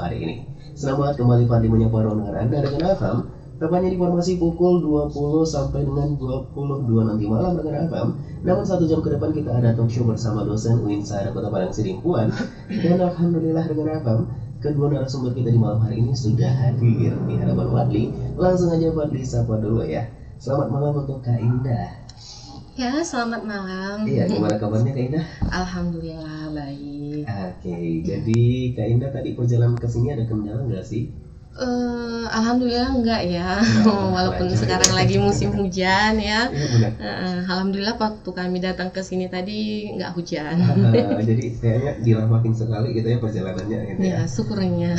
hari ini. Senang banget kembali Fadli menyapa ruang dengar Anda dengan FM. Tepatnya di formasi pukul 20 sampai dengan 22 nanti malam dengan FM. Namun 1 jam ke depan kita ada talk show bersama dosen UINSARA Kota Padang Sidimpuan. Dan alhamdulillah dengan FM, kedua narasumber kita di malam hari ini sudah hadir di hadapan Fadli. Langsung aja Fadli sapa dulu ya. Selamat malam untuk Kak Indah. Ya, selamat malam. Iya, gimana kabarnya Kak Indah? Alhamdulillah baik. Oke, jadi Kak Indah tadi perjalanan ke sini ada kendala nggak sih? Alhamdulillah enggak ya, walaupun sekarang lagi musim hujan ya. Alhamdulillah waktu kami datang ke sini tadi nggak hujan. Jadi kayaknya dirahmatin sekali gitu ya perjalanannya gitu ya. Ya, syukurnya.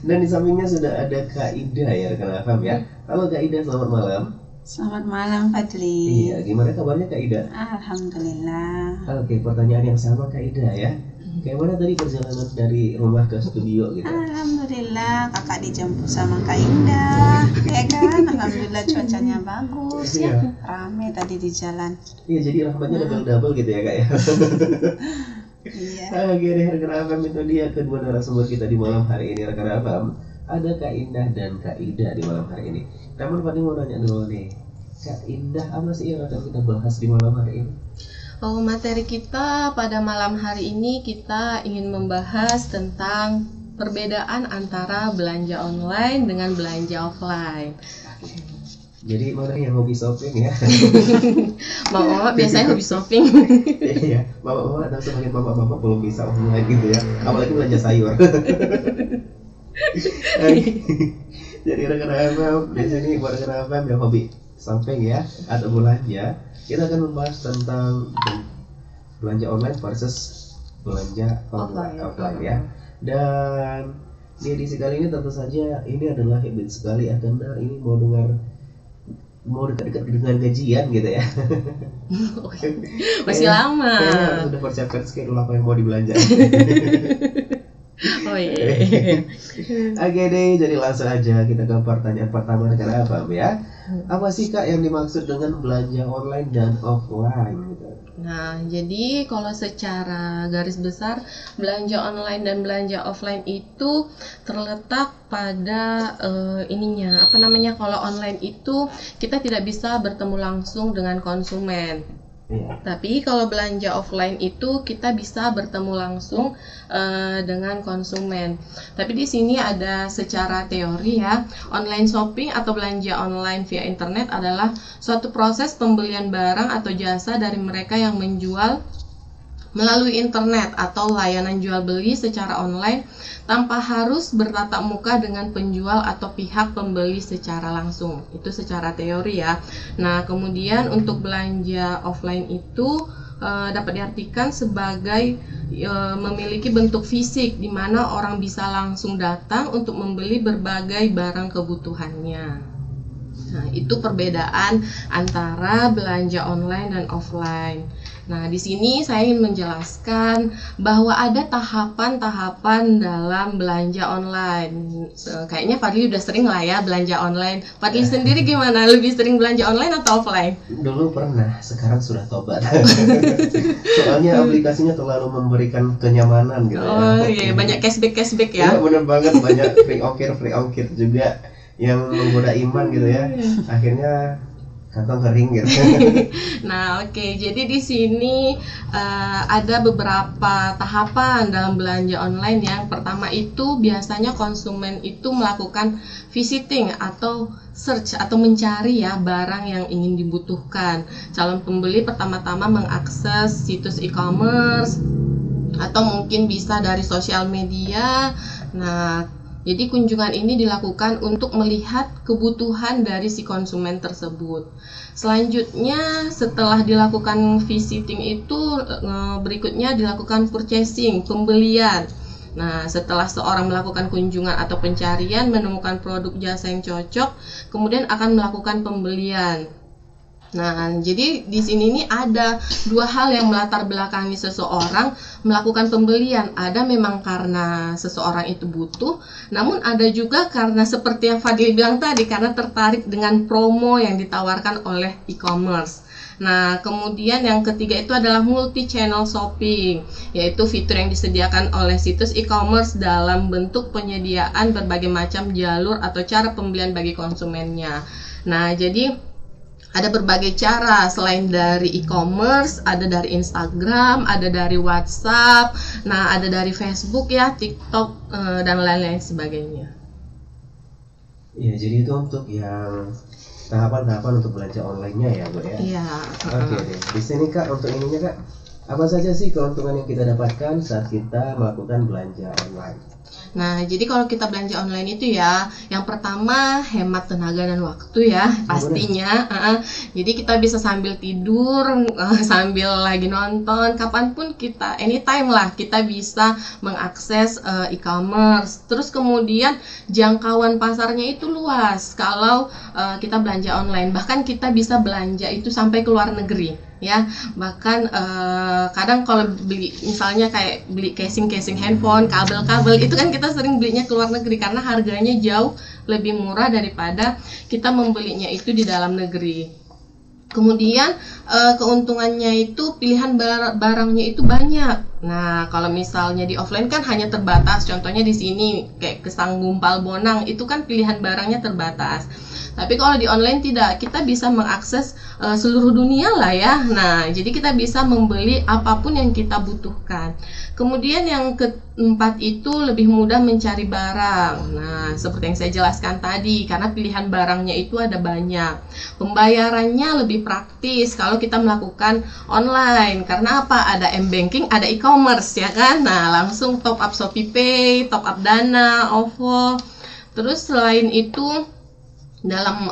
Dan di sampingnya sudah ada Kak Ida ya, rekan FM ya. Halo Kak Ida, selamat malam. Selamat malam Fadli. Iya, gimana kabarnya Kak Ida? Alhamdulillah. Oke, pertanyaan yang sama Kak Ida ya. Kayak mana tadi perjalanan dari rumah ke studio gitu? Alhamdulillah, kakak dijemput sama Kak Indah, ya kan? Alhamdulillah cuacanya bagus ya, rame tadi di jalan. Iya, jadi rahmatnya double gitu ya Kak ya. Iya. Oke deh, rekan FM, itu dia kedua narasumber kita di malam hari ini rekan FM. Ada Kak Indah dan Kak Ida di malam hari ini. Namun Fadli mau nanya dulu nih, Kak Indah apa sih yang akan kita bahas di malam hari ini? Oh, materi kita pada malam hari ini kita ingin membahas tentang perbedaan antara belanja online dengan belanja offline. Jadi mana yang hobi shopping ya? Mama biasanya hobi shopping. Iya, mama atau sebagian bapak-bapak belum bisa online gitu ya, apalagi belanja sayur. Jadi rekan-rekan FM di sini buat rekan-rekan FM yang hobi shopping ya atau belanja, kita akan membahas tentang belanja online versus belanja offline ya. Dan di edisi kali ini tentu saja ini adalah habit sekali ya, karena ini mau dekat-dekat dengan gajian gitu ya. Masih lama. Kayaknya sudah persiapkan schedule apa yang mau dibelanja. Oh iya. Oke deh, jadi langsung aja kita ke pertanyaan pertama rekan FM ya. Apa sih Kak yang dimaksud dengan belanja online dan offline gitu? Nah, jadi kalau secara garis besar belanja online dan belanja offline itu terletak pada kalau online itu kita tidak bisa bertemu langsung dengan konsumen. Iya. Tapi kalau belanja offline itu kita bisa bertemu langsung dengan konsumen. Tapi di sini ada secara teori ya, online shopping atau belanja online via internet adalah suatu proses pembelian barang atau jasa dari mereka yang menjual melalui internet atau layanan jual beli secara online tanpa harus bertatap muka dengan penjual atau pihak pembeli secara langsung. Itu secara teori ya. Nah, kemudian untuk belanja offline itu dapat diartikan sebagai memiliki bentuk fisik di mana orang bisa langsung datang untuk membeli berbagai barang kebutuhannya. Nah, itu perbedaan antara belanja online dan offline. Nah, di sini saya ingin menjelaskan bahwa ada tahapan-tahapan dalam belanja online. Kayaknya Fadli udah sering lah ya belanja online. Fadli sendiri gimana? Lebih sering belanja online atau offline? Dulu pernah, sekarang sudah tobat. Soalnya aplikasinya terlalu memberikan kenyamanan gitu ya. Oh iya, banyak cashback ya. Iya, bener banget, banyak free ongkir juga yang menggoda iman gitu ya. Akhirnya kantong kering gitu. Nah, oke. Jadi di sini ada beberapa tahapan dalam belanja online. Yang pertama itu biasanya konsumen itu melakukan visiting atau search atau mencari ya barang yang ingin dibutuhkan. Calon pembeli pertama-tama mengakses situs e-commerce atau mungkin bisa dari sosial media. Nah, jadi kunjungan ini dilakukan untuk melihat kebutuhan dari si konsumen tersebut. Selanjutnya setelah dilakukan visiting itu berikutnya dilakukan purchasing, pembelian. Nah, setelah seorang melakukan kunjungan atau pencarian menemukan produk jasa yang cocok, kemudian akan melakukan pembelian. Nah, jadi di sini nih ada dua hal yang melatar belakangi seseorang melakukan pembelian. Ada memang karena seseorang itu butuh, namun ada juga karena seperti yang Fadli bilang tadi, karena tertarik dengan promo yang ditawarkan oleh e-commerce. Nah, kemudian yang ketiga itu adalah multi-channel shopping, yaitu fitur yang disediakan oleh situs e-commerce dalam bentuk penyediaan berbagai macam jalur atau cara pembelian bagi konsumennya. Nah, jadi ada berbagai cara selain dari e-commerce, ada dari Instagram, ada dari WhatsApp, nah ada dari Facebook ya, TikTok, dan lain-lain sebagainya. Iya, jadi itu untuk yang tahapan-tahapan untuk belanja online-nya ya, Bu ya? Iya. Oke deh. Di sini Kak, untuk ininya Kak, apa saja sih keuntungan yang kita dapatkan saat kita melakukan belanja online? Nah, jadi kalau kita belanja online itu ya, yang pertama hemat tenaga dan waktu ya, pastinya. Jadi kita bisa sambil tidur, sambil lagi nonton, kapanpun kita, anytime lah, kita bisa mengakses e-commerce. Terus kemudian jangkauan pasarnya itu luas kalau kita belanja online. Bahkan kita bisa belanja itu sampai ke luar negeri. Ya, bahkan kadang kalau beli misalnya kayak beli casing handphone, kabel itu kan kita sering belinya ke luar negeri karena harganya jauh lebih murah daripada kita membelinya itu di dalam negeri. Kemudian keuntungannya itu pilihan barangnya itu banyak. Nah, kalau misalnya di offline kan hanya terbatas. Contohnya di sini kayak Kesang Gumpal Bonang itu kan pilihan barangnya terbatas. Tapi kalau di online tidak, kita bisa mengakses seluruh dunia lah ya. Nah, jadi kita bisa membeli apapun yang kita butuhkan. Kemudian yang keempat itu lebih mudah mencari barang. Nah, seperti yang saya jelaskan tadi, karena pilihan barangnya itu ada banyak. Pembayarannya lebih praktis kalau kita melakukan online. Karena apa? Ada m-banking, ada e-commerce ya kan. Nah, langsung top up ShopeePay, top up Dana, OVO. Terus selain itu dalam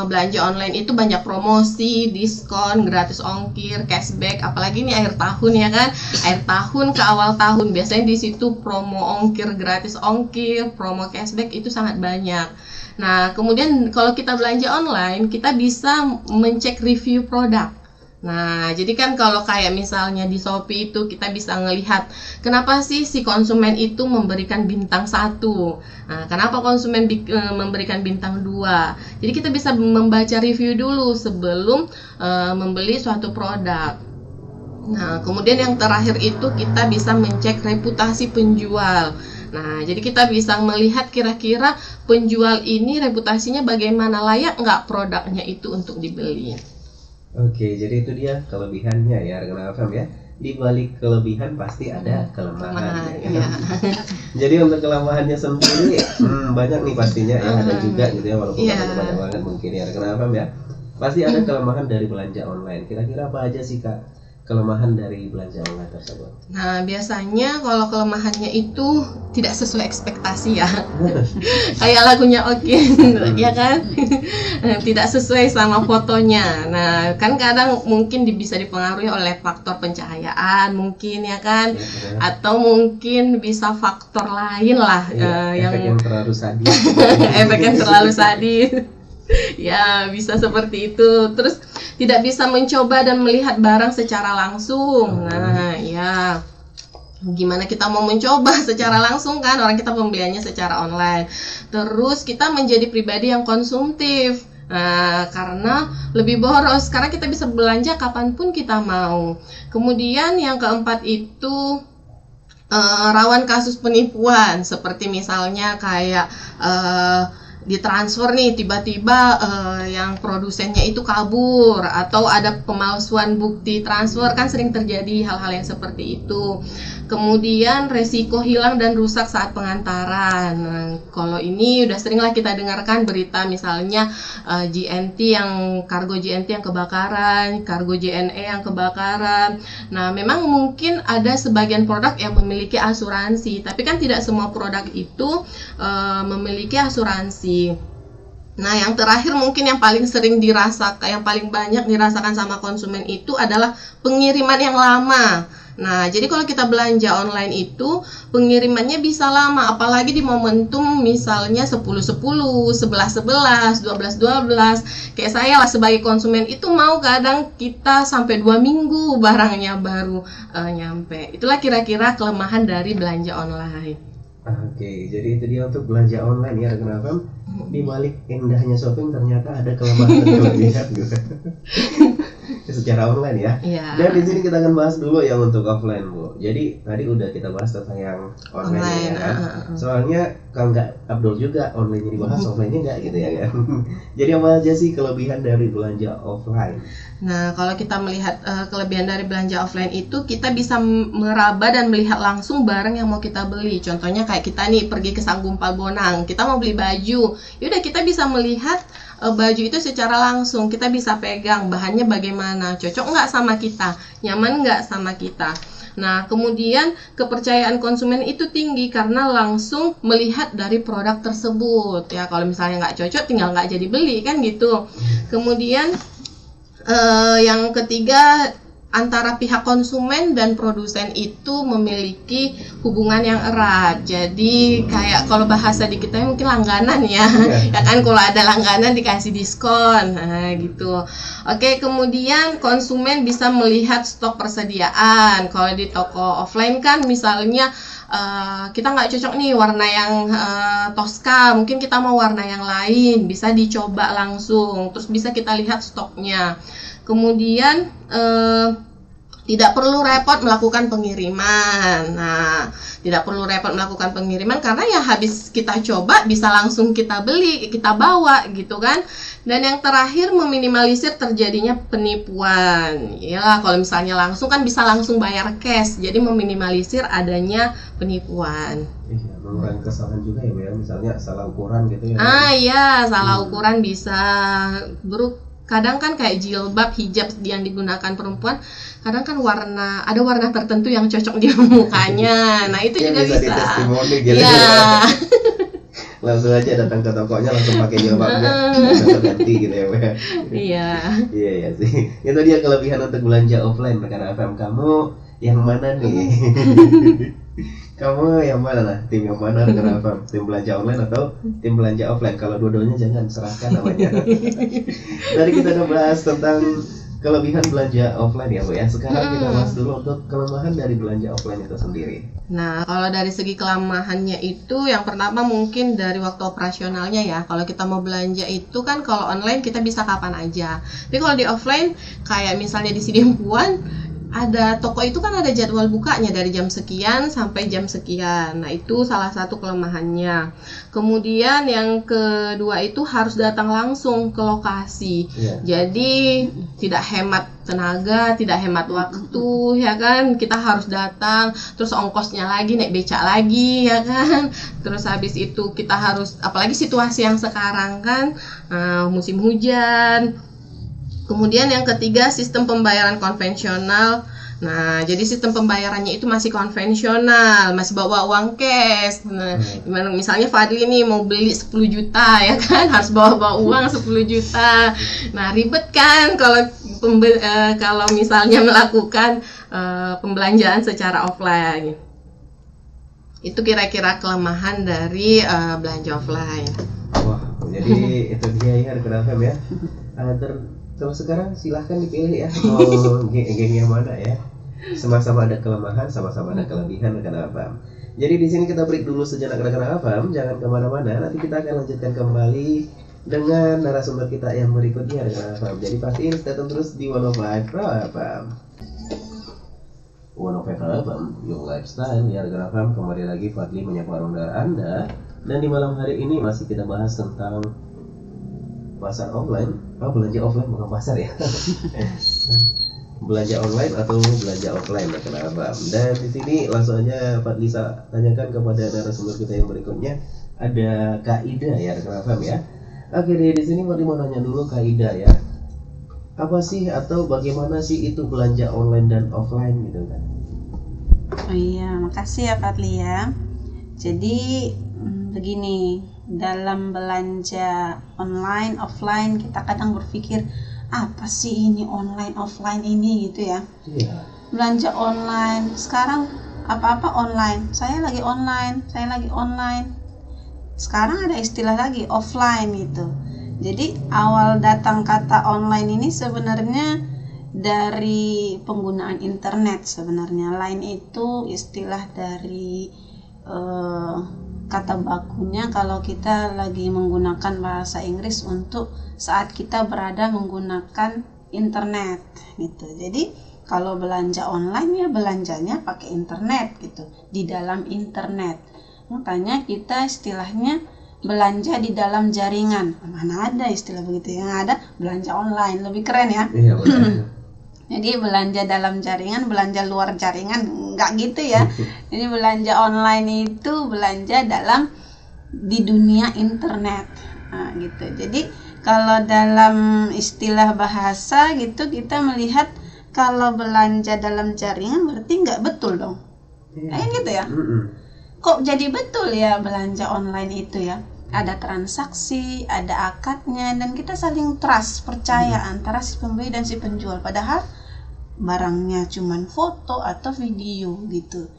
belanja online itu banyak promosi, diskon, gratis ongkir, cashback, apalagi ini akhir tahun ya kan, akhir tahun ke awal tahun biasanya di situ promo ongkir, gratis ongkir, promo cashback itu sangat banyak. Nah, kemudian kalau kita belanja online kita bisa mencek review produk. Nah, jadi kan kalau kayak misalnya di Shopee itu kita bisa ngelihat kenapa sih si konsumen itu memberikan bintang 1. Nah, kenapa konsumen memberikan bintang 2. Jadi kita bisa membaca review dulu sebelum membeli suatu produk. Nah, kemudian yang terakhir itu kita bisa mencek reputasi penjual. Nah, jadi kita bisa melihat kira-kira penjual ini reputasinya bagaimana, layak nggak produknya itu untuk dibeli. Oke, jadi itu dia kelebihannya ya rekan FM ya. Di balik kelebihan pasti ada kelemahan. Ya. Jadi untuk kelemahannya sendiri banyak nih pastinya ya, ada juga gitu ya, walaupun banyak banget mungkin ya rekan FM ya. Pasti ada kelemahan dari belanja online. Kira-kira apa aja sih Kak kelemahan dari belanja online tersebut? Nah, biasanya kalau kelemahannya itu tidak sesuai ekspektasi ya. Kayak lagunya Oke, ya kan? Tidak sesuai sama fotonya. Nah, kan kadang mungkin bisa dipengaruhi oleh faktor pencahayaan mungkin ya kan? Atau mungkin bisa faktor lain lah efek yang terlalu sadis. Efek yang terlalu sadis. Ya, bisa seperti itu. Terus tidak bisa mencoba dan melihat barang secara langsung. Nah, ya gimana kita mau mencoba secara langsung kan, orang kita pembeliannya secara online. Terus kita menjadi pribadi yang konsumtif. Nah, karena lebih boros, karena kita bisa belanja kapanpun kita mau. Kemudian yang keempat itu rawan kasus penipuan, seperti misalnya kayak ditransfer nih tiba-tiba yang produsennya itu kabur atau ada pemalsuan bukti transfer, kan sering terjadi hal-hal yang seperti itu. Kemudian resiko hilang dan rusak saat pengantaran. Nah, kalau ini udah seringlah kita dengarkan berita misalnya GNT yang kargo GNT yang kebakaran, kargo JNE yang kebakaran. Nah, memang mungkin ada sebagian produk yang memiliki asuransi, tapi kan tidak semua produk itu memiliki asuransi. Nah, yang terakhir mungkin yang paling sering dirasakan, yang paling banyak dirasakan sama konsumen itu adalah pengiriman yang lama. Nah, jadi kalau kita belanja online itu pengirimannya bisa lama, apalagi di momentum misalnya 10-10, 11-11, 12-12. Kayak saya lah sebagai konsumen itu mau kadang kita sampai 2 minggu barangnya baru nyampe. Itulah kira-kira kelemahan dari belanja online. Oke, jadi itu dia untuk belanja online ya rekan FM. Di balik indahnya shopping ternyata ada kelemahan dan kelebihan juga. secara online ya. Iya. Dan di sini kita akan bahas dulu yang untuk offline, Bu. Jadi tadi udah kita bahas tentang yang online ya kan. Soalnya kalau nggak Abdul juga online-nya dibahas, offline-nya nggak gitu ya kan. Jadi apa aja sih kelebihan dari belanja offline? Nah, kalau kita melihat kelebihan dari belanja offline itu, kita bisa meraba dan melihat langsung barang yang mau kita beli. Contohnya kayak kita nih pergi ke Sanggumpal Bonang, kita mau beli baju. Yaudah, kita bisa melihat baju itu secara langsung. Kita bisa pegang bahannya bagaimana, cocok nggak sama kita, nyaman nggak sama kita. Nah, kemudian kepercayaan konsumen itu tinggi karena langsung melihat dari produk tersebut. Ya, kalau misalnya nggak cocok, tinggal nggak jadi beli kan gitu. Kemudian yang ketiga, antara pihak konsumen dan produsen itu memiliki hubungan yang erat. Jadi kayak kalau bahasa di kita mungkin langganan ya, ya kan, kalau ada langganan dikasih diskon, nah gitu. Oke, kemudian konsumen bisa melihat stok persediaan. Kalau di toko offline kan misalnya kita nggak cocok nih warna yang Tosca, mungkin kita mau warna yang lain, bisa dicoba langsung, terus bisa kita lihat stoknya. Kemudian tidak perlu repot melakukan pengiriman. Nah, tidak perlu repot melakukan pengiriman karena ya habis kita coba bisa langsung kita beli, kita bawa gitu kan. Dan yang terakhir, meminimalisir terjadinya penipuan. Ya, kalau misalnya langsung kan bisa langsung bayar cash, jadi meminimalisir adanya penipuan. Iya, mengurangi kesalahan juga ya, misalnya salah ukuran gitu ya. Iya, salah ukuran bisa. Kadang kan kayak jilbab, hijab yang digunakan perempuan, kadang kan ada warna tertentu yang cocok di mukanya. Nah, itu juga bisa. Testimoni gitu. Ya. Langsung aja datang ke tokonya, langsung pakai jilbabnya, langsung ganti gitu ya, Bu. Iya. Iya sih. Itu dia kelebihan untuk belanja offline. Rekan FM, kamu yang mana nih? Kamu yang mana lah? Tim yang mana rekan FM? Tim belanja online atau tim belanja offline? Kalau dua-duanya jangan, serahkan namanya. Tadi kita udah bahas tentang kelebihan belanja offline ya, Bu ya. Sekarang kita bahas dulu untuk kelemahan dari belanja offline itu sendiri. Nah, kalau dari segi kelemahannya itu, yang pertama mungkin dari waktu operasionalnya ya. Kalau kita mau belanja itu kan kalau online kita bisa kapan aja. Tapi kalau di offline, kayak misalnya di Sidimpuan, ada toko itu kan ada jadwal bukanya dari jam sekian sampai jam sekian. Nah, itu salah satu kelemahannya. Kemudian yang kedua itu harus datang langsung ke lokasi. Jadi tidak hemat tenaga, tidak hemat waktu, ya kan. Kita harus datang, terus ongkosnya lagi, naik becak lagi, ya kan. Terus habis itu kita harus, apalagi situasi yang sekarang kan, musim hujan. Kemudian yang ketiga, sistem pembayaran konvensional. Nah, jadi sistem pembayarannya itu masih konvensional, masih bawa uang cash. Nah, gimana misalnya Fadli nih mau beli 10 juta ya kan, harus bawa uang 10 juta. Nah, ribet kan kalau misalnya melakukan pembelanjaan secara offline. Itu kira-kira kelemahan dari belanja offline. Wah, jadi itu dia ya rekan FM ya. Kalau sekarang silahkan dipilih ya, mau geng yang mana ya. Sama-sama ada kelemahan, sama-sama ada kelebihan rekan FM. Jadi di sini kita break dulu sejenak rekan FM, jangan kemana-mana. Nanti kita akan lanjutkan kembali dengan narasumber kita yang berikutnya rekan FM. Jadi pastiin stay tune terus di 105 FM. 105 FM, Young Lifestyle ya rekan FM. Kembali lagi Fadli menyapa rondar Anda. Dan di malam hari ini masih kita bahas tentang pasar online, belanja offline bukan pasar ya. Belanja online atau belanja offline kenapa? Dan di sini langsung aja Pak Lisa tanyakan kepada narasumber kita yang berikutnya, ada Kak Ida ya rekan FM ya. Oke, di sini mau nanya dulu Kak Ida ya. Apa sih atau bagaimana sih itu belanja online dan offline gitu kan? Oh iya, makasih ya Fadli ya. Jadi begini, dalam belanja online, offline kita kadang berpikir apa sih ini online, offline ini gitu ya. Iya. Belanja online, sekarang apa-apa online. Saya lagi online. Sekarang ada istilah lagi offline gitu. Jadi awal datang kata online ini sebenarnya dari penggunaan internet sebenarnya. Lain itu istilah dari kata bakunya kalau kita lagi menggunakan bahasa Inggris untuk saat kita berada menggunakan internet gitu. Jadi kalau belanja online ya belanjanya pakai internet gitu, di dalam internet. Makanya kita istilahnya belanja di dalam jaringan. Mana ada istilah begitu, yang ada belanja online, lebih keren ya. Iya, benar. Jadi belanja dalam jaringan, belanja luar jaringan, enggak gitu ya. Jadi belanja online itu belanja di dunia internet. Nah, gitu. Jadi kalau dalam istilah bahasa gitu kita melihat kalau belanja dalam jaringan berarti nggak betul dong. Kayak gitu ya. Kok jadi betul ya belanja online itu ya? Ada transaksi, ada akadnya, dan kita saling trust, percaya antara si pembeli dan si penjual. Padahal barangnya cuman foto atau video gitu.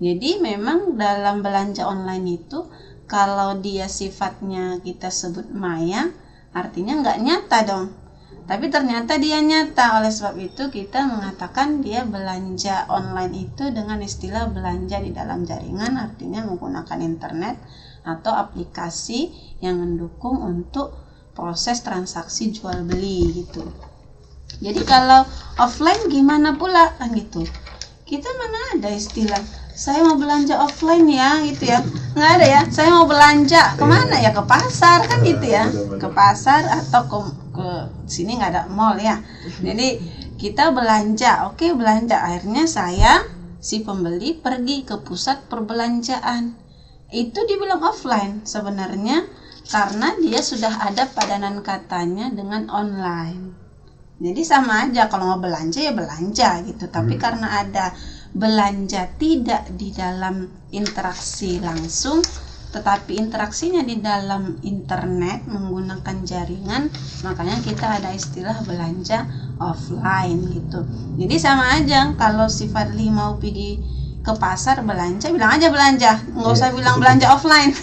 Jadi memang dalam belanja online itu kalau dia sifatnya kita sebut maya, artinya nggak nyata dong. Tapi ternyata dia nyata. Oleh sebab itu kita mengatakan dia belanja online itu dengan istilah belanja di dalam jaringan, artinya menggunakan internet atau aplikasi yang mendukung untuk proses transaksi jual beli gitu. Jadi kalau offline gimana pula kan gitu. Kita mana ada istilah saya mau belanja offline ya gitu ya, nggak ada ya. Saya mau belanja kemana ya, ke pasar kan gitu ya, ke pasar atau ke sini nggak ada mall ya. Jadi kita belanja, oke belanja, akhirnya saya si pembeli pergi ke pusat perbelanjaan, itu dibilang offline sebenarnya karena dia sudah ada padanan katanya dengan online. Jadi sama aja, kalau mau belanja ya belanja gitu, tapi karena ada belanja tidak di dalam interaksi langsung, tetapi interaksinya di dalam internet menggunakan jaringan, makanya kita ada istilah belanja offline gitu. Jadi sama aja, kalau si Fadli mau pergi ke pasar belanja, bilang aja belanja, nggak usah bilang belanja offline.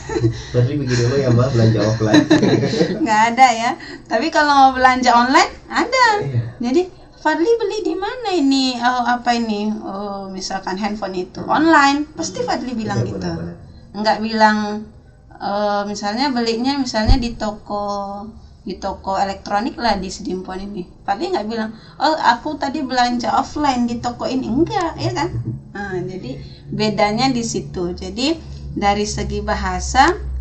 Fadli begini dulu ya Mbak, belanja offline. Nggak ada ya. Tapi kalau mau belanja online ada. Jadi Fadli beli di mana ini? Oh, apa ini? Oh, misalkan handphone itu online, pasti Fadli bilang gitu. Enggak bilang misalnya belinya misalnya di toko elektronik lah di Sedimpon ini. Fadli nggak bilang, "Oh, aku tadi belanja offline di toko ini." Enggak, ya kan? Nah, jadi bedanya di situ. Jadi dari segi bahasa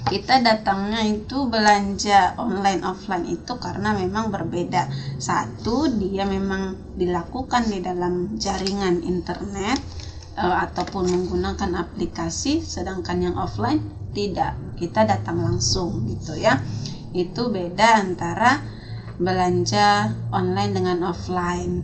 kita datangnya itu belanja online offline itu karena memang berbeda. Satu, dia memang dilakukan di dalam jaringan internet ataupun menggunakan aplikasi, sedangkan yang offline tidak, kita datang langsung gitu ya. Itu beda antara belanja online dengan offline.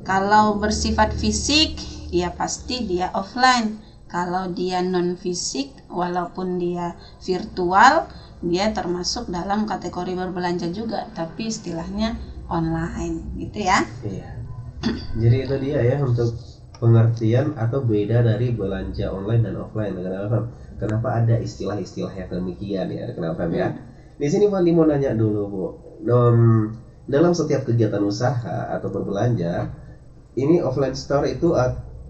Kalau bersifat fisik ya pasti dia offline. Kalau dia non fisik, walaupun dia virtual, dia termasuk dalam kategori berbelanja juga, tapi istilahnya online gitu ya. Iya. Jadi itu dia ya untuk pengertian atau beda dari belanja online dan offline. Kenapa ada istilah-istilah yang demikian ya? Kenapa ya? Di sini Fadli mau nanya dulu Bu. Dalam setiap kegiatan usaha atau berbelanja, ini offline store itu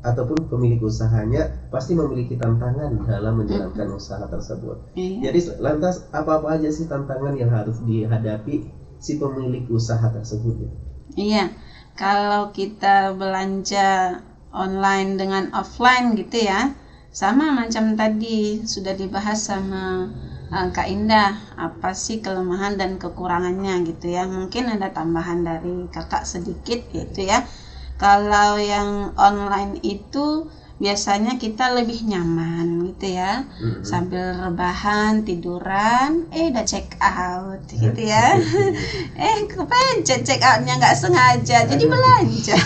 ataupun pemilik usahanya pasti memiliki tantangan dalam menjalankan usaha tersebut. Jadi lantas apa aja sih tantangan yang harus dihadapi si pemilik usaha tersebut? Iya, kalau kita belanja online dengan offline gitu ya, sama macam tadi sudah dibahas sama Kak Indah, apa sih kelemahan dan kekurangannya gitu ya. Mungkin ada tambahan dari kakak sedikit gitu ya. Kalau yang online itu biasanya kita lebih nyaman gitu ya, sambil rebahan, tiduran, udah check out gitu ya. Kepencet check outnya nggak sengaja, jadi belanja.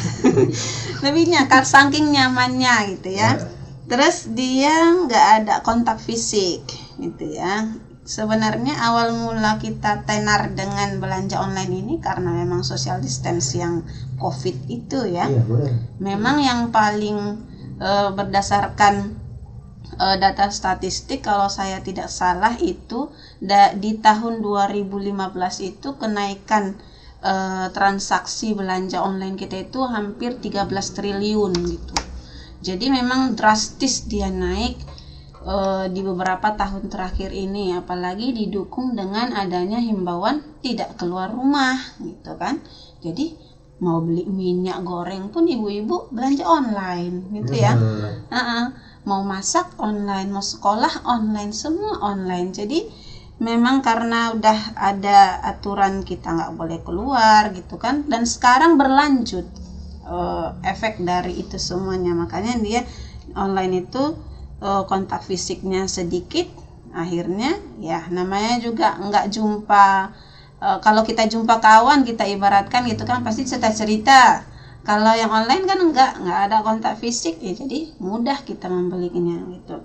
Lebih nyakar saking nyamannya gitu ya. Terus dia nggak ada kontak fisik gitu ya. Sebenarnya awal mula kita tenar dengan belanja online ini karena memang social distance yang COVID itu ya. Memang yang paling berdasarkan data statistik kalau saya tidak salah itu di tahun 2015 itu kenaikan transaksi belanja online kita itu hampir 13 triliun gitu. Jadi memang drastis dia naik di beberapa tahun terakhir ini, apalagi didukung dengan adanya himbauan tidak keluar rumah gitu kan. Jadi mau beli minyak goreng pun ibu-ibu belanja online gitu ya. Mau masak online, mau sekolah online, semua online. Jadi memang karena udah ada aturan kita nggak boleh keluar gitu kan, dan sekarang berlanjut efek dari itu semuanya, makanya dia online itu kontak fisiknya sedikit, akhirnya ya namanya juga nggak jumpa. Kalau kita jumpa kawan, kita ibaratkan gitu kan, pasti cerita-cerita. Kalau yang online kan nggak ada kontak fisik ya, jadi mudah kita membelinya gitu.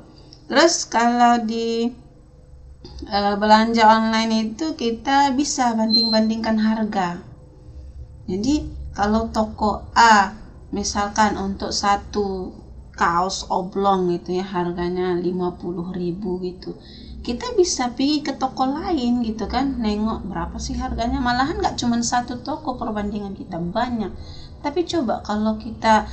Terus kalau di belanja online itu kita bisa banding-bandingkan harga. Jadi kalau toko A misalkan untuk satu kaos oblong gitu ya harganya 50.000 gitu, kita bisa pergi ke toko lain gitu kan, nengok berapa sih harganya. Malahan nggak cuma satu toko perbandingan kita, banyak. Tapi coba kalau kita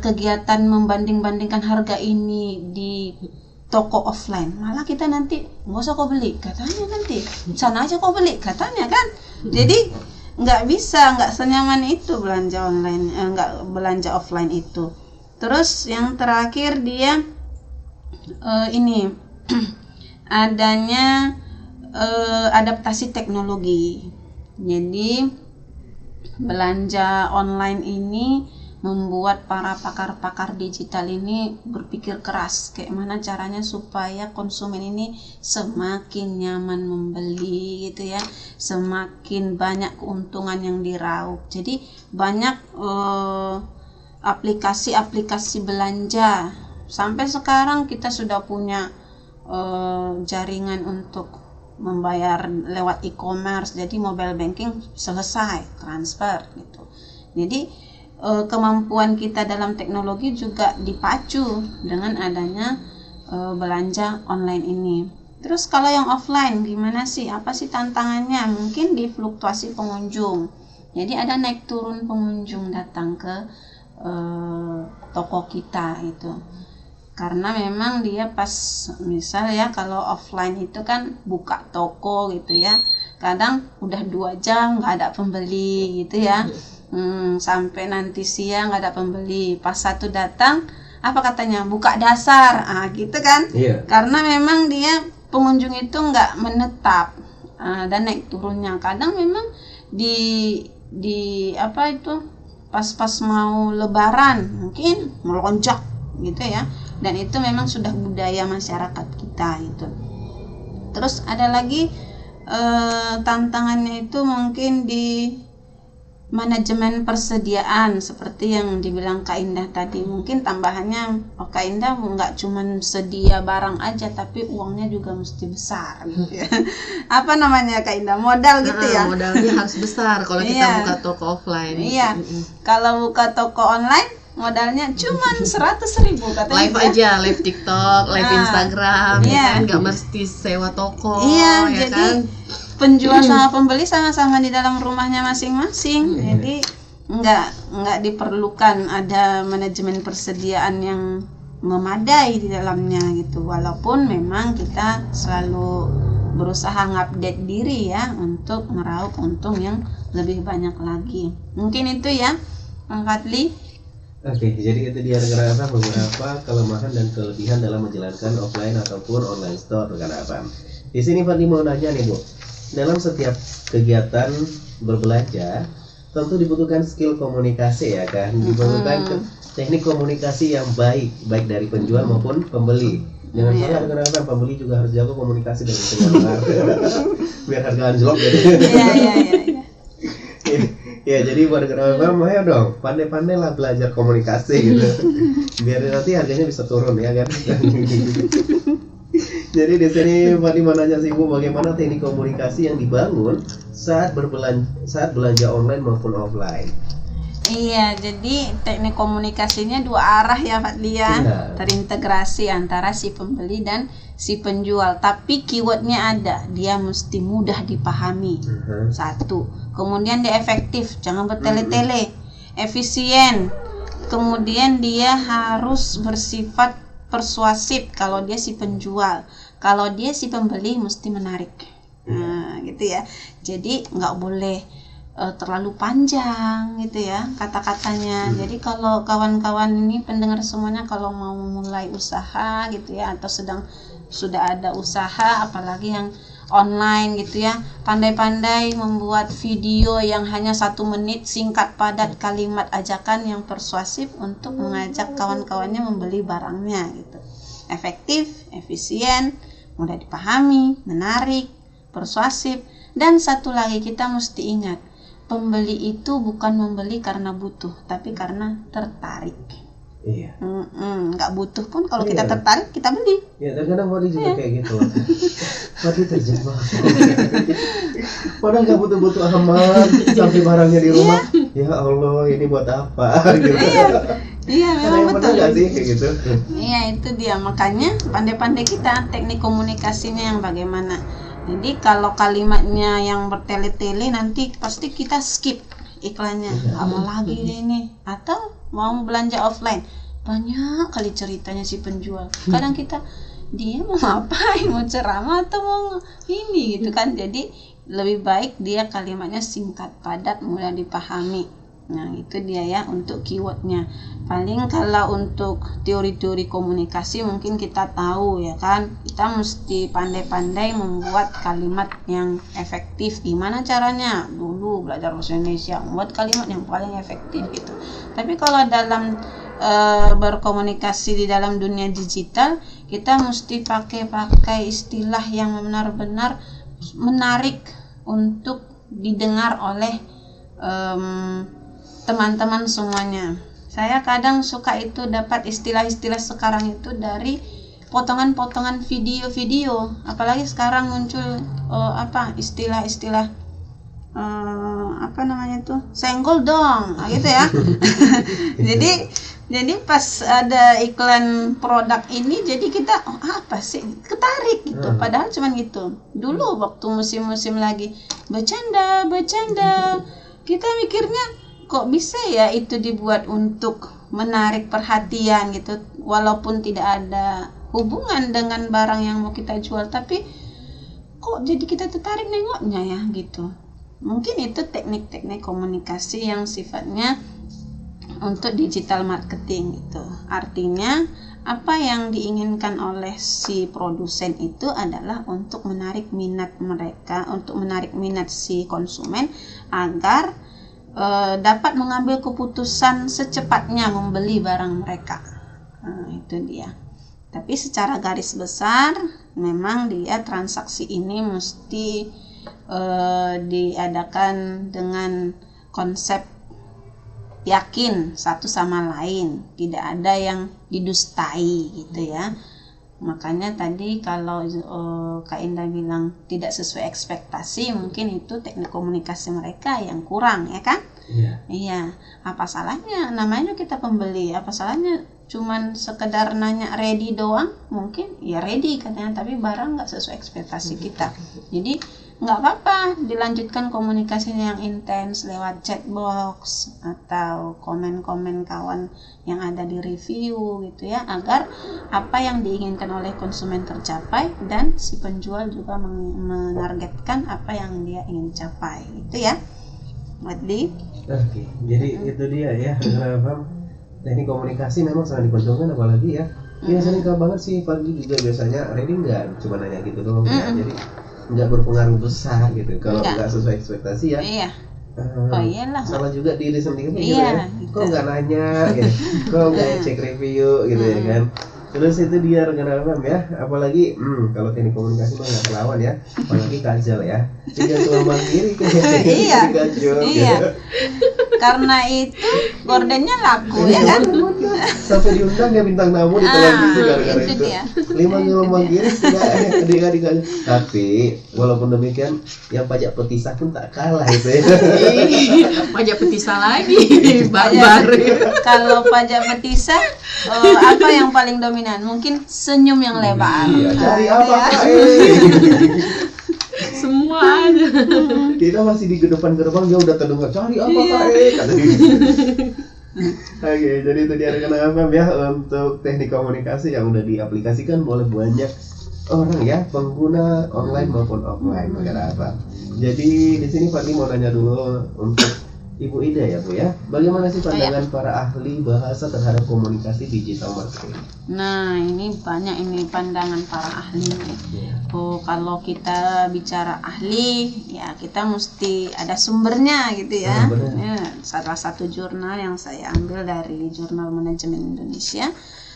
kegiatan membanding-bandingkan harga ini di toko offline, malah kita nanti nggak usah kau beli katanya, nanti sana aja kau beli katanya kan. Jadi nggak bisa, nggak senyaman itu belanja online, nggak belanja offline itu. Terus yang terakhir dia ini adanya adaptasi teknologi. Jadi belanja online ini membuat para pakar-pakar digital ini berpikir keras kayak mana caranya supaya konsumen ini semakin nyaman membeli gitu ya, semakin banyak keuntungan yang diraup. Jadi banyak aplikasi-aplikasi belanja. Sampai sekarang kita sudah punya jaringan untuk membayar lewat e-commerce, jadi mobile banking selesai transfer gitu. Jadi kemampuan kita dalam teknologi juga dipacu dengan adanya belanja online ini. Terus kalau yang offline gimana sih? Apa sih tantangannya? Mungkin di fluktuasi pengunjung. Jadi ada naik turun pengunjung datang ke toko kita itu. Karena memang dia pas misal ya, kalau offline itu kan buka toko gitu ya, kadang udah 2 jam nggak ada pembeli gitu ya. Sampai nanti siang nggak ada pembeli, pas satu datang apa katanya, buka dasar gitu kan. Karena memang dia pengunjung itu nggak menetap, dan naik turunnya kadang memang di apa itu pas mau lebaran mungkin melonjak gitu ya, dan itu memang sudah budaya masyarakat kita itu. Terus ada lagi tantangannya itu mungkin di manajemen persediaan, seperti yang dibilang Kak Indah tadi. Mungkin tambahannya Kak Indah nggak cuma sedia barang aja, tapi uangnya juga mesti besar gitu ya. Apa namanya Kak Indah, modal gitu ya. Modalnya harus besar kalau kita buka toko offline. Iya. Kalau buka toko online modalnya cuma 100.000 katanya. Live aja, live TikTok, live Instagram, ya kan, nggak mesti sewa toko. Iya, ya jadi kan? Penjual sama pembeli sama-sama di dalam rumahnya masing-masing. Jadi nggak diperlukan ada manajemen persediaan yang memadai di dalamnya gitu. Walaupun memang kita selalu berusaha ngupdate diri ya untuk meraup untung yang lebih banyak lagi. Mungkin itu ya, Bang Fadli. Oke, jadi itu dia rekan-rekan beberapa kelemahan dan kelebihan dalam menjalankan offline ataupun online store rekan-rekan. Di sini Fadli mau nanya nih Bu, dalam setiap kegiatan berbelanja tentu dibutuhkan skill komunikasi ya kan, dibutuhkan teknik komunikasi yang baik dari penjual maupun pembeli. Jangan salah rekan-rekan, pembeli juga harus jago komunikasi dengan penjual biar harga anjlok gitu. Ya, jadi buat rekan-rekan ayo dong pandai-pandai lah belajar komunikasi gitu, biar nanti harganya bisa turun ya kan. Jadi di sini Fadli mau nanya sih Bu, bagaimana teknik komunikasi yang dibangun saat belanja online maupun offline? Iya, jadi teknik komunikasinya 2 arah ya Fadli ya. Terintegrasi antara si pembeli dan si penjual. Tapi keywordnya ada, dia mesti mudah dipahami. Satu, kemudian dia efektif, jangan bertele-tele, efisien. kemudian dia harus bersifat persuasif kalau dia si penjual. Kalau dia si pembeli mesti menarik. Nah, gitu ya. Jadi nggak boleh terlalu panjang gitu ya kata-katanya. Jadi kalau kawan-kawan ini pendengar semuanya kalau mau mulai usaha gitu ya, atau sudah ada usaha apalagi yang online gitu ya, pandai-pandai membuat video yang hanya 1 menit, singkat, padat, kalimat ajakan yang persuasif untuk mengajak kawan-kawannya membeli barangnya gitu. Efektif, efisien, mudah dipahami, menarik, persuasif. Dan satu lagi kita mesti ingat, pembeli itu bukan membeli karena butuh, tapi karena tertarik. Iya. Nggak butuh pun kalau kita tertarik kita beli. Ya, dan kadang Wadi juga kayak gitu. Wadi terjebak. Padahal nggak butuh-butuh amat, sampai barangnya di rumah. Ya Allah, ini buat apa? Gitu. Iya, memang betul. Nggak sih kayak gitu? Iya, itu dia. Makanya pandai-pandai kita teknik komunikasinya yang bagaimana. Jadi kalau kalimatnya yang bertele-tele nanti pasti kita skip iklannya. Apa lagi ini? Atau mau belanja offline, banyak kali ceritanya si penjual. Kadang kita, dia mau ngapain, mau ceramah atau mau ini gitu kan. Jadi lebih baik dia kalimatnya singkat, padat, mudah dipahami. Nah itu dia ya untuk keywordnya. Paling kalau untuk teori-teori komunikasi mungkin kita tahu ya kan, kita mesti pandai-pandai membuat kalimat yang efektif. Gimana caranya? Dulu belajar bahasa Indonesia, membuat kalimat yang paling efektif gitu. Tapi kalau dalam berkomunikasi di dalam dunia digital, kita mesti pakai istilah yang benar-benar menarik untuk didengar oleh teman-teman semuanya. Saya kadang suka itu dapat istilah-istilah sekarang itu dari potongan-potongan video-video. Apalagi sekarang muncul istilah-istilah apa namanya tuh, senggol dong, gitu ya. jadi pas ada iklan produk ini, jadi kita apa sih, ketarik gitu. Padahal cuman gitu. Dulu waktu musim-musim lagi bercanda, kita mikirnya kok bisa ya itu dibuat untuk menarik perhatian gitu, walaupun tidak ada hubungan dengan barang yang mau kita jual, tapi kok jadi kita tertarik nengoknya ya gitu. Mungkin itu teknik-teknik komunikasi yang sifatnya untuk digital marketing gitu. Artinya apa yang diinginkan oleh si produsen itu adalah untuk menarik minat mereka, untuk menarik minat si konsumen agar dapat mengambil keputusan secepatnya membeli barang mereka. Nah, itu dia. Tapi secara garis besar memang dia transaksi ini mesti diadakan dengan konsep yakin satu sama lain, tidak ada yang didustai gitu ya. Makanya tadi kalau Kak Indah bilang tidak sesuai ekspektasi, mungkin itu teknik komunikasi mereka yang kurang ya kan? Iya. Apa salahnya? Namanya kita pembeli. Apa salahnya cuman sekedar nanya ready doang? Mungkin ya ready katanya, tapi barang nggak sesuai ekspektasi kita. Jadi nggak apa-apa dilanjutkan komunikasinya yang intens lewat chatbox atau komen-komen kawan yang ada di review gitu ya, agar apa yang diinginkan oleh konsumen tercapai dan si penjual juga menargetkan apa yang dia ingin capai gitu ya. Oke, jadi itu dia ya. Kenapa teknik komunikasi memang sangat diperjuangkan, apalagi ya sering banget sih pagi juga biasanya ready nggak, cuma nanya gitu doang ya. Jadi nggak berpengaruh besar gitu kalau nggak sesuai ekspektasi ya. Iya. Iyalah. Salah juga diri sendiri iya, gitu ya. Kok nggak nanya gitu. Kok nggak cek review gitu ya kan. Terus itu dia rekan-rekan ya, apalagi kalau teknik komunikasi mah nggak kelawan ya, apalagi kajal ya, tinggal tulang kiri iya. Kajal, iya. Karena itu gordennya laku ya kan. Sampai diundang ya bintang tamu di televisi gara-gara itu. 5 gelombang kiri tidak adik. Tapi walaupun demikian, yang pajak petisah pun tak kalah itu ya. Pajak petisah lagi, barbar. Kalau pajak petisah, apa yang paling dominan? Mungkin senyum yang lebar. Iya, cari apa Kak? Semua ada. Kita masih di depan gerbang, dia udah terdengar cari apa Kak? Oke, jadi itu dia rekan FM ya, untuk teknik komunikasi yang udah diaplikasikan oleh banyak orang ya, pengguna online maupun offline rekan FM. Jadi di sini Fadli mau nanya dulu untuk Ibu Ida ya Bu ya, bagaimana sih pandangan para ahli bahasa terhadap komunikasi digital marketing? Nah, ini banyak ini pandangan para ahli. Oh, kalau kita bicara ahli, ya kita mesti ada sumbernya gitu ya. Ya, salah satu jurnal yang saya ambil dari Jurnal Manajemen Indonesia,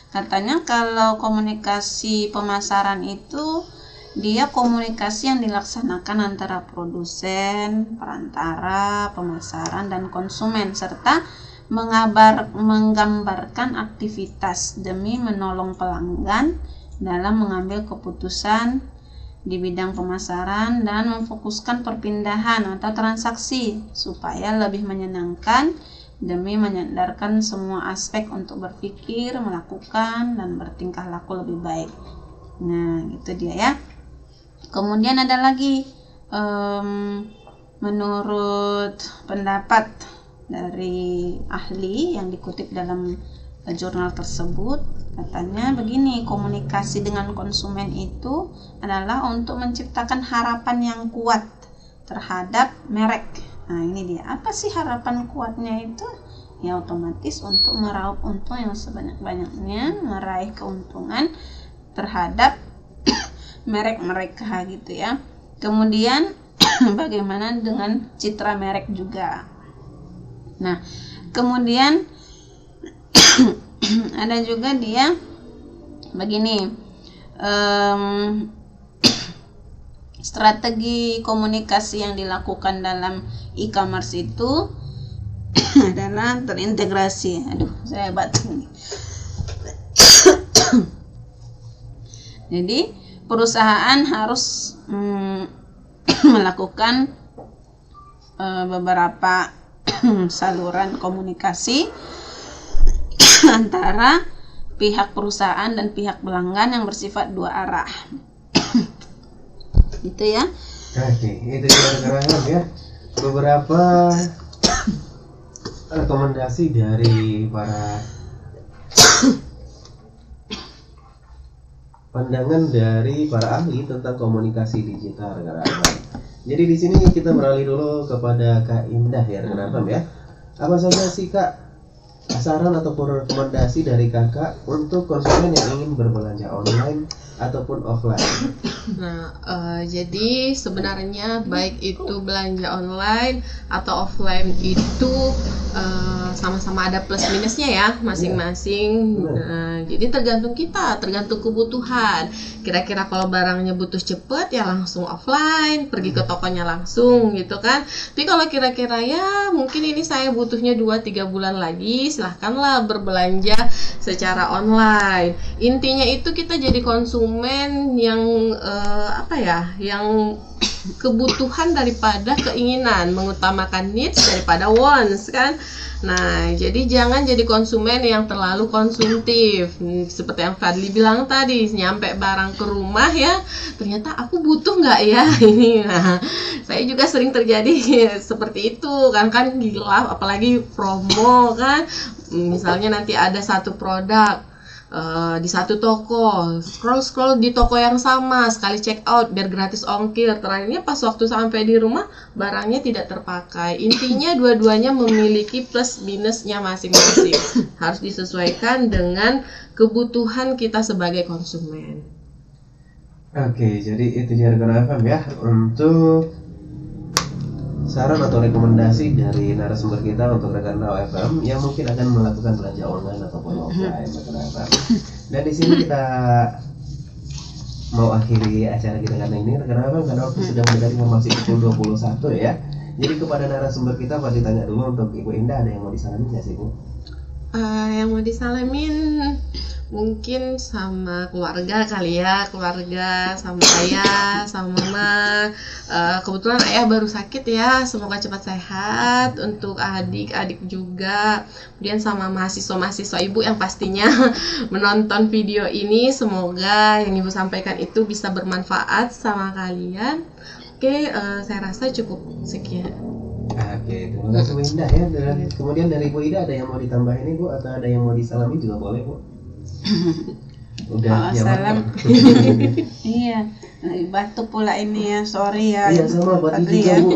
katanya kalau komunikasi pemasaran itu dia komunikasi yang dilaksanakan antara produsen, perantara, pemasaran, dan konsumen, serta menggambarkan aktivitas demi menolong pelanggan dalam mengambil keputusan di bidang pemasaran dan memfokuskan perpindahan atau transaksi supaya lebih menyenangkan demi menyadarkan semua aspek untuk berpikir, melakukan, dan bertingkah laku lebih baik. Nah, itu dia ya. Kemudian ada lagi menurut pendapat dari ahli yang dikutip dalam jurnal tersebut, katanya begini, komunikasi dengan konsumen itu adalah untuk menciptakan harapan yang kuat terhadap merek. Nah, ini dia. Apa sih harapan kuatnya itu? Ya otomatis untuk meraup untung yang sebanyak-banyaknya, meraih keuntungan terhadap merek mereka gitu ya. Kemudian bagaimana dengan citra merek juga. Nah, kemudian ada juga dia begini, strategi komunikasi yang dilakukan dalam e-commerce itu adalah terintegrasi. Aduh, saya batuk. Jadi perusahaan harus melakukan beberapa saluran komunikasi antara pihak perusahaan dan pihak pelanggan yang bersifat dua arah. Gitu ya. Oke, itu kira-kira ya beberapa rekomendasi dari para pandangan dari para ahli tentang komunikasi digital rekan-rekan. Jadi di sini kita beralih dulu kepada Kak Indah ya rekan-rekan ya. Apa saja sih Kak saran ataupun rekomendasi dari Kakak untuk konsumen yang ingin berbelanja online ataupun offline? Nah, jadi sebenarnya baik itu belanja online atau offline itu sama-sama ada plus minusnya ya masing-masing. Jadi tergantung kita, tergantung kebutuhan. Kira-kira kalau barangnya butuh cepet ya langsung offline, pergi ke tokonya langsung gitu kan. Tapi kalau kira-kira ya mungkin ini saya butuhnya 2-3 bulan lagi, silahkanlah berbelanja secara online. Intinya itu kita jadi konsumen yang yang kebutuhan daripada keinginan, mengutamakan needs daripada wants kan. Nah, jadi jangan jadi konsumen yang terlalu konsumtif. Seperti yang Fadli bilang tadi, nyampe barang ke rumah ya, ternyata aku butuh nggak ya ini. Nah, saya juga sering terjadi seperti itu kan gila, apalagi promo kan. Misalnya nanti ada satu produk di satu toko, scroll di toko yang sama, sekali check out biar gratis ongkir. Terakhirnya pas waktu sampai di rumah barangnya tidak terpakai. Intinya dua-duanya memiliki plus minusnya masing-masing. Harus disesuaikan dengan kebutuhan kita sebagai konsumen. Oke, jadi itu dia rekan FM ya untuk saran atau rekomendasi dari narasumber kita untuk rekan Now FM yang mungkin akan melakukan belanja online ataupun offline rekan FM. Dan di sini kita mau akhiri acara kita karena ini rekan FM karena waktu sudah mendekati informasi pukul 21 ya. Jadi kepada narasumber kita pasti tanya dulu untuk Ibu Indah, ada yang mau disalamin nggak sih Bu? Yang mau disalamin mungkin sama keluarga kali ya, keluarga sama ayah, sama mama. Kebetulan ayah baru sakit ya, semoga cepat sehat. Untuk adik-adik juga, kemudian sama mahasiswa-mahasiswa ibu yang pastinya menonton video ini, semoga yang ibu sampaikan itu bisa bermanfaat sama kalian. Oke, saya rasa cukup sekian. Oke, terima kasih Bu Indah ya. Dan kemudian dari Bu Ida ada yang mau ditambahin nih Bu, atau ada yang mau disalami juga boleh Bu. Udah salam. Iya, batuk pula ini ya, sorry ya. Iya sama Fadli Fadli juga ya. Bu.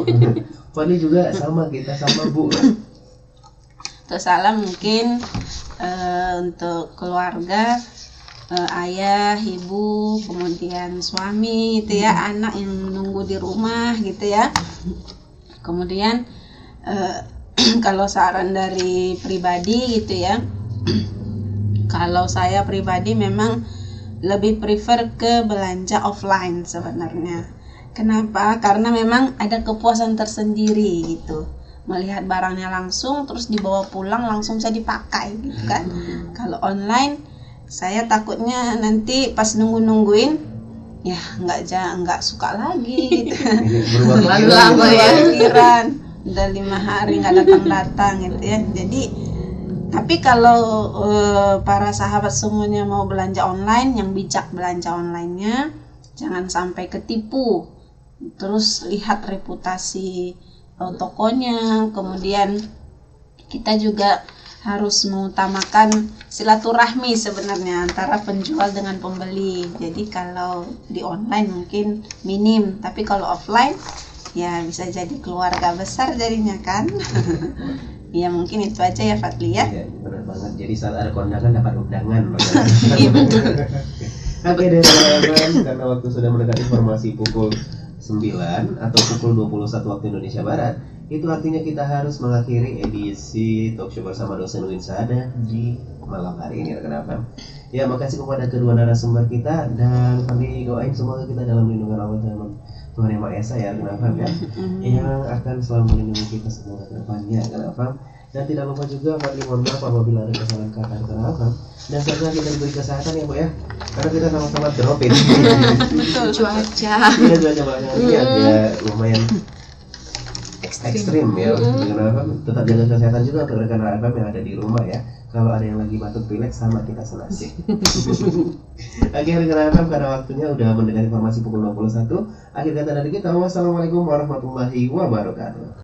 Fadli juga sama, kita sama Bu. Untuk salam mungkin untuk keluarga, ayah, ibu, kemudian suami itu ya, anak yang menunggu di rumah gitu ya. Kemudian kalau saran dari pribadi gitu ya, kalau saya pribadi memang lebih prefer ke belanja offline sebenarnya. Kenapa? Karena memang ada kepuasan tersendiri gitu, melihat barangnya langsung terus dibawa pulang langsung bisa dipakai gitu kan. Kalau online saya takutnya nanti pas nungguin ya nggak suka lagi gitu. Berubah lama ya. Pikiran udah 5 hari nggak datang gitu ya. Jadi tapi kalau para sahabat semuanya mau belanja online, yang bijak belanja onlinenya, jangan sampai ketipu. Terus lihat reputasi tokonya, kemudian kita juga harus mengutamakan silaturahmi sebenarnya antara penjual dengan pembeli. Jadi kalau di online mungkin minim, tapi kalau offline ya bisa jadi keluarga besar jadinya kan. Ya mungkin itu aja ya Fadli ya. Iya, benar banget. Jadi saat ada kondangan dapat undangan. Iya betul. Oke deh teman-teman, karena waktu sudah mendekati informasi pukul 9 atau pukul 21 waktu Indonesia Barat, itu artinya kita harus mengakhiri edisi Talkshow bersama dosen Winsada di malam hari ini. Kenapa? Ya, makasih kepada kedua narasumber kita, dan kami doain semoga kita dalam lindungan Allah Tuhan Yang Maha Esa ya, kenapa ya, yang akan selalu melindungi kita semua ke depannya, kenapa? Dan tidak lupa juga Fadli mohon maaf apabila ada kesalahan kata, kenapa? Dan setelah kita diberi kesehatan ya Bu ya, karena kita sama-sama drop ini. Betul. Cuaca. Iya, cuaca belakangan ini agak lumayan ekstrim ya. Kenapa? Tetap jaga kesehatan juga untuk rekan-rekan yang ada di rumah ya. Kalau ada yang lagi batuk pilek sama kita senasib. Oke rekan-rekan, karena waktunya udah mendengar informasi pukul 21. Akhir kata dari kita, wassalamualaikum warahmatullahi wabarakatuh.